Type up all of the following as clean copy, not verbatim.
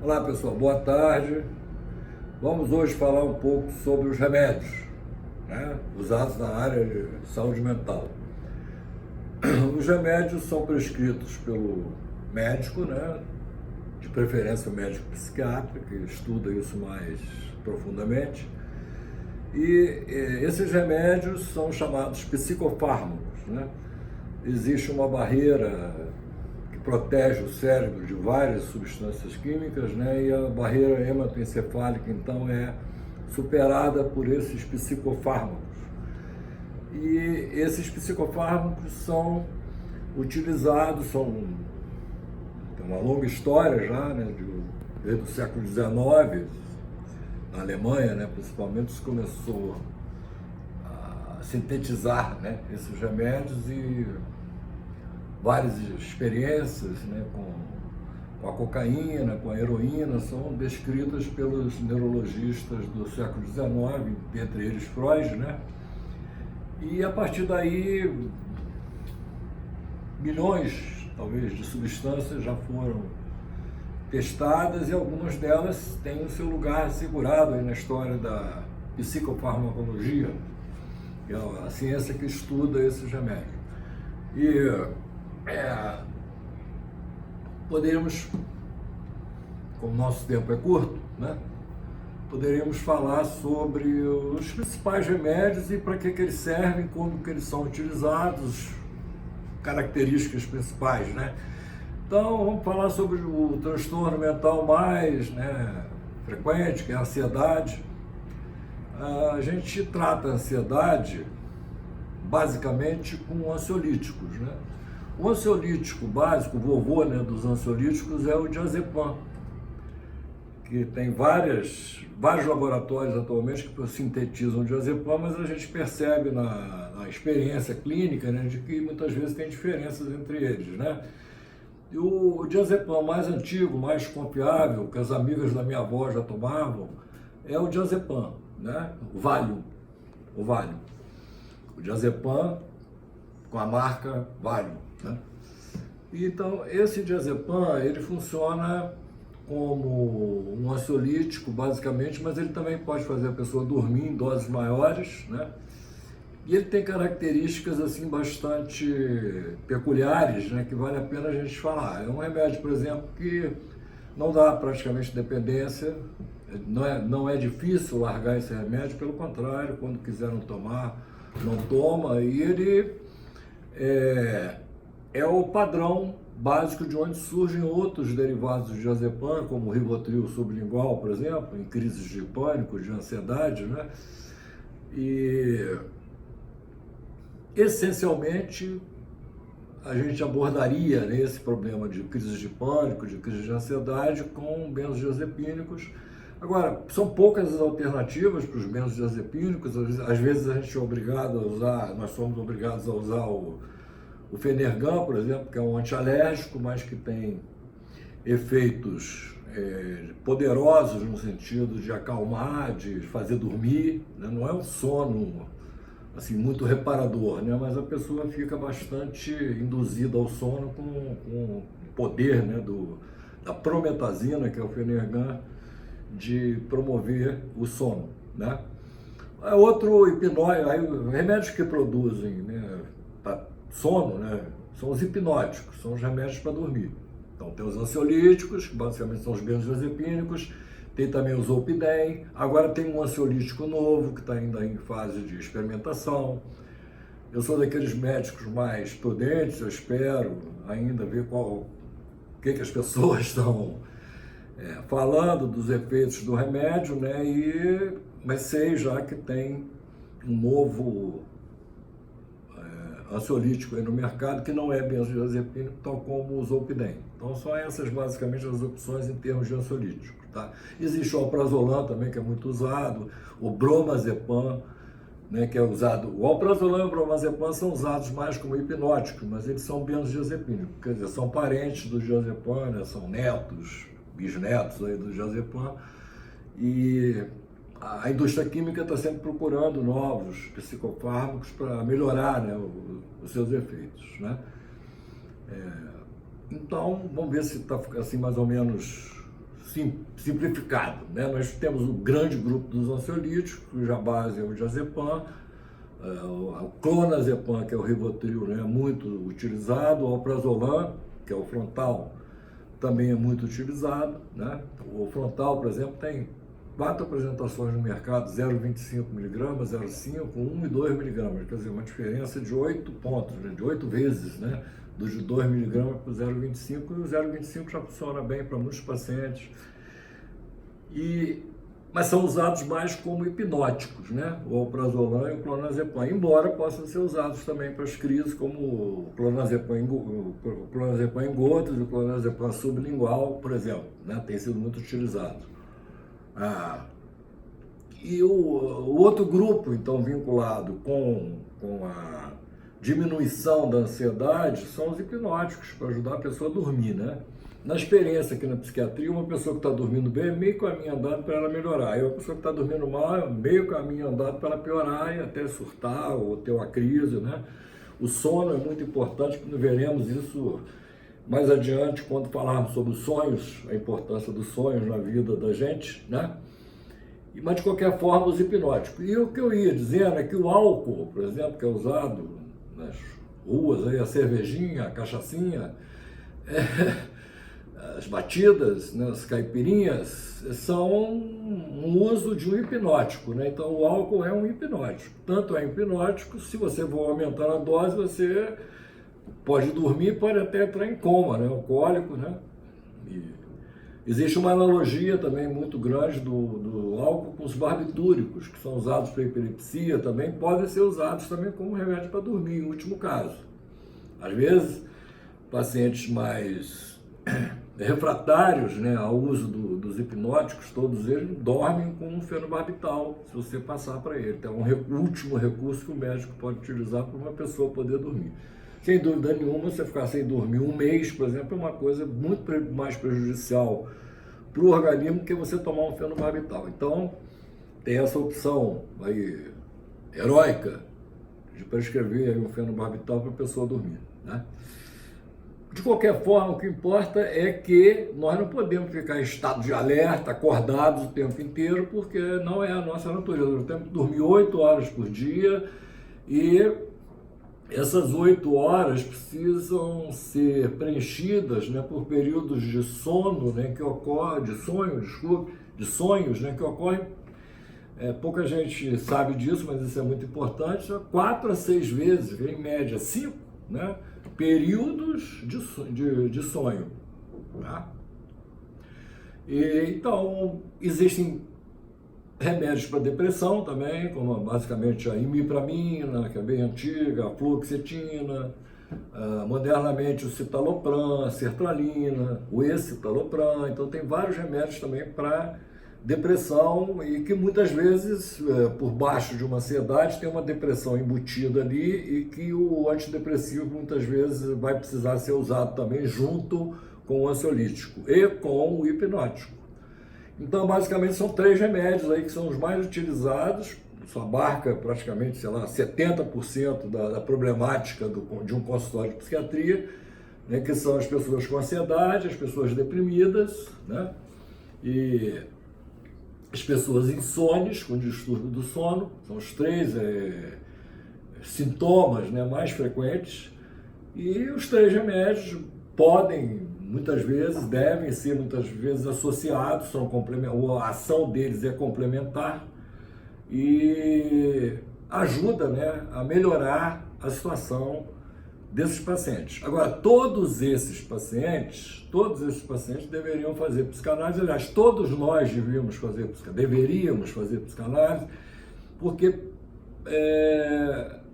Olá pessoal, boa tarde. Vamos hoje falar um pouco sobre os remédios, né, usados na área de saúde mental. Os remédios são prescritos pelo médico, né, de preferência o médico psiquiatra, que estuda isso mais profundamente. E esses remédios são chamados psicofármacos, né? Existe uma barreira que protege o cérebro de várias substâncias químicas, né? E a barreira hematoencefálica, então, é superada por esses psicofármacos. E esses psicofármacos são utilizados, tem uma longa história já, né? Desde o século XIX, na Alemanha, né? Principalmente, se começou a sintetizar, né, esses remédios, e várias experiências, né, com a cocaína, com a heroína, são descritas pelos neurologistas do século XIX, entre eles Freud, né? E a partir daí, milhões, talvez, de substâncias já foram testadas, e algumas delas têm o seu lugar assegurado aí na história da psicofarmacologia, que é a ciência que estuda esses remédios. E poderíamos, como o nosso tempo é curto, né, poderíamos falar sobre os principais remédios e para que eles servem, como que eles são utilizados, características principais, né? Então, vamos falar sobre o transtorno mental mais, né, frequente, que é a ansiedade. A gente trata a ansiedade basicamente com ansiolíticos, né? O ansiolítico básico, o vovô, né, dos ansiolíticos, é o diazepam, que tem vários laboratórios atualmente que sintetizam o diazepam, mas a gente percebe na experiência clínica, né, de que muitas vezes tem diferenças entre eles, né? E o diazepam mais antigo, mais confiável, que as amigas da minha avó já tomavam, é o diazepam, né? O Valium. O diazepam com a marca Valium, né? Então, esse diazepam, ele funciona como um ansiolítico, basicamente, mas ele também pode fazer a pessoa dormir em doses maiores, né? E ele tem características assim bastante peculiares, né, que vale a pena a gente falar. É um remédio, por exemplo, que não dá praticamente dependência, não é difícil largar esse remédio, pelo contrário, quando quiser não tomar, não toma, e ele é o padrão básico de onde surgem outros derivados de diazepam, como o Rivotril sublingual, por exemplo, em crises de pânico, de ansiedade, né? E essencialmente, a gente abordaria, né, esse problema de crises de pânico, de crise de ansiedade, com benzodiazepínicos. Agora, são poucas as alternativas para os benzodiazepínicos. Às vezes a gente é obrigado a usar, nós somos obrigados a usar o Fenergan, por exemplo, que é um antialérgico, mas que tem efeitos poderosos no sentido de acalmar, de fazer dormir, né? Não é um sono assim, muito reparador, né? Mas a pessoa fica bastante induzida ao sono com o poder, né, da prometazina, que é o Fenergan, de promover o sono, né? Outro hipnótico, remédios que produzem, né, sono, né, são os hipnóticos, são os remédios para dormir. Então tem os ansiolíticos, que basicamente são os benzodiazepínicos, tem também o Zolpidem, agora tem um ansiolítico novo que está ainda em fase de experimentação. Eu sou daqueles médicos mais prudentes, eu espero ainda ver o que as pessoas estão falando dos efeitos do remédio, né? Mas sei já que tem um novo ansiolítico aí no mercado que não é benzodiazepínico, tal como o Zolpidem. Então são essas basicamente as opções em termos de ansiolítico, tá? Existe o alprazolam também, que é muito usado, o bromazepam, né, que é usado. O alprazolam e o bromazepam são usados mais como hipnóticos, mas eles são benzodiazepínicos, quer dizer, são parentes do diazepam, né, são netos, bisnetos aí do diazepam, e a indústria química está sempre procurando novos psicofármacos para melhorar, né, os seus efeitos, né? Então, vamos ver se está assim mais ou menos simplificado, né? Nós temos o grande grupo dos ansiolíticos, cuja base é o diazepam, o clonazepam, que é o Rivotril, né? Muito utilizado, o alprazolam, que é o frontal, também é muito utilizado, né? O frontal, por exemplo, tem 4 apresentações no mercado, 0,25 mg, 0,5, 1 e 2 mg, quer dizer, uma diferença de 8 pontos, né? De 8 vezes, né? Do de 2 mg para o 0,25, e o 0,25 já funciona bem para muitos pacientes. Mas são usados mais como hipnóticos, né? O alprazolam e o clonazepam, embora possam ser usados também para as crises, como o clonazepam em gotas e o clonazepam sublingual, por exemplo, né? Tem sido muito utilizado. E o outro grupo, então, vinculado com a diminuição da ansiedade, são os hipnóticos, para ajudar a pessoa a dormir, né? Na experiência aqui na psiquiatria, uma pessoa que está dormindo bem é meio caminho andado para ela melhorar, e uma pessoa que está dormindo mal é meio caminho andado para ela piorar e até surtar ou ter uma crise, né? O sono é muito importante, porque veremos isso mais adiante quando falarmos sobre os sonhos, a importância dos sonhos na vida da gente, né? Mas de qualquer forma, os hipnóticos. E o que eu ia dizendo é que o álcool, por exemplo, que é usado nas ruas, aí, a cervejinha, a cachaçinha, as batidas, né, as caipirinhas, são um uso de um hipnótico, né? Então o álcool é um hipnótico. Tanto é hipnótico, se você for aumentando a dose, você pode dormir, pode até entrar em coma, né? Alcoólico, né? E existe uma analogia também muito grande do álcool com os barbitúricos, que são usados para epilepsia também, podem ser usados também como remédio para dormir, em último caso. Às vezes, pacientes mais refratários, né, ao uso dos hipnóticos, todos eles dormem com um fenobarbital, se você passar para ele. Então, é um último recurso que o médico pode utilizar para uma pessoa poder dormir. Sem dúvida nenhuma, você ficar sem dormir um mês, por exemplo, é uma coisa muito mais prejudicial para o organismo que você tomar um fenobarbital. Então, tem essa opção aí, heróica, de prescrever aí um fenobarbital para a pessoa dormir, né? De qualquer forma, o que importa é que nós não podemos ficar em estado de alerta, acordados o tempo inteiro, porque não é a nossa natureza. Nós temos que dormir 8 horas por dia e essas 8 horas precisam ser preenchidas, né, por períodos de sono, né, que ocorre, de sonhos, né, que ocorrem. Pouca gente sabe disso, mas isso é muito importante. 4 a 6 vezes, em média 5, né, períodos de sonho. Tá? Então, existem remédios para depressão também, como basicamente a imipramina, que é bem antiga, a fluoxetina, modernamente o citalopram, a sertralina, o escitalopram. Então tem vários remédios também para depressão e que muitas vezes, por baixo de uma ansiedade, tem uma depressão embutida ali e que o antidepressivo muitas vezes vai precisar ser usado também junto com o ansiolítico e com o hipnótico. Então, basicamente, são 3 remédios aí que são os mais utilizados. Isso abarca praticamente, sei lá, 70% da problemática de um consultório de psiquiatria, né, que são as pessoas com ansiedade, as pessoas deprimidas, né, e as pessoas insones, com distúrbio do sono. São os 3 sintomas, né, mais frequentes. E os 3 remédios podem, muitas vezes, devem ser muitas vezes associados, a ação deles é complementar e ajuda, né, a melhorar a situação desses pacientes. Agora, todos esses pacientes deveriam fazer psicanálise. Aliás, todos nós deveríamos fazer psicanálise, porque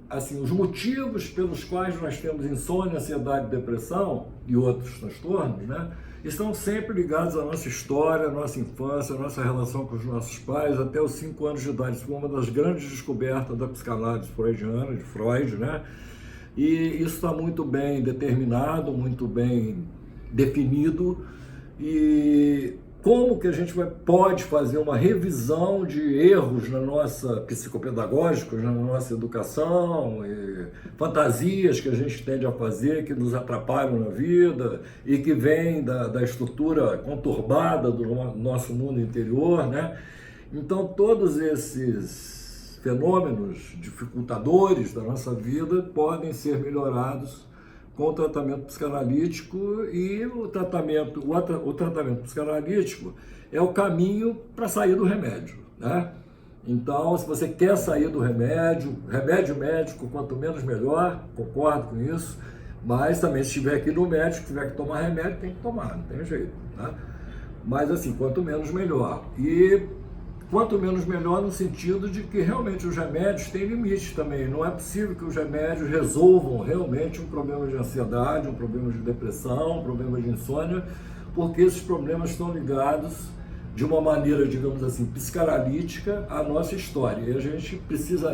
assim, os motivos pelos quais nós temos insônia, ansiedade, depressão e outros transtornos, né, estão sempre ligados à nossa história, à nossa infância, à nossa relação com os nossos pais, até os 5 anos de idade. Isso foi uma das grandes descobertas da psicanálise freudiana, de Freud, né? E isso está muito bem determinado, muito bem definido, e como que a gente pode fazer uma revisão de erros na nossa psicopedagógicos, na nossa educação, e fantasias que a gente tende a fazer, que nos atrapalham na vida e que vêm da estrutura conturbada do nosso mundo interior, né? Então, todos esses fenômenos dificultadores da nossa vida podem ser melhorados com o tratamento psicanalítico, e o tratamento psicanalítico é o caminho para sair do remédio, né? Então, se você quer sair do remédio médico, quanto menos melhor, concordo com isso, mas também se estiver aqui no médico, tiver que tomar remédio, tem que tomar, não tem jeito, né? Mas assim, quanto menos melhor. E quanto menos melhor no sentido de que realmente os remédios têm limites também. Não é possível que os remédios resolvam realmente um problema de ansiedade, um problema de depressão, um problema de insônia, porque esses problemas estão ligados de uma maneira, digamos assim, psicanalítica à nossa história. E a gente precisa,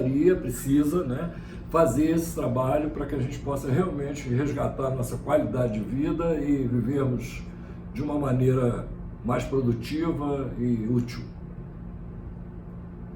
né, fazer esse trabalho para que a gente possa realmente resgatar a nossa qualidade de vida e vivermos de uma maneira mais produtiva e útil.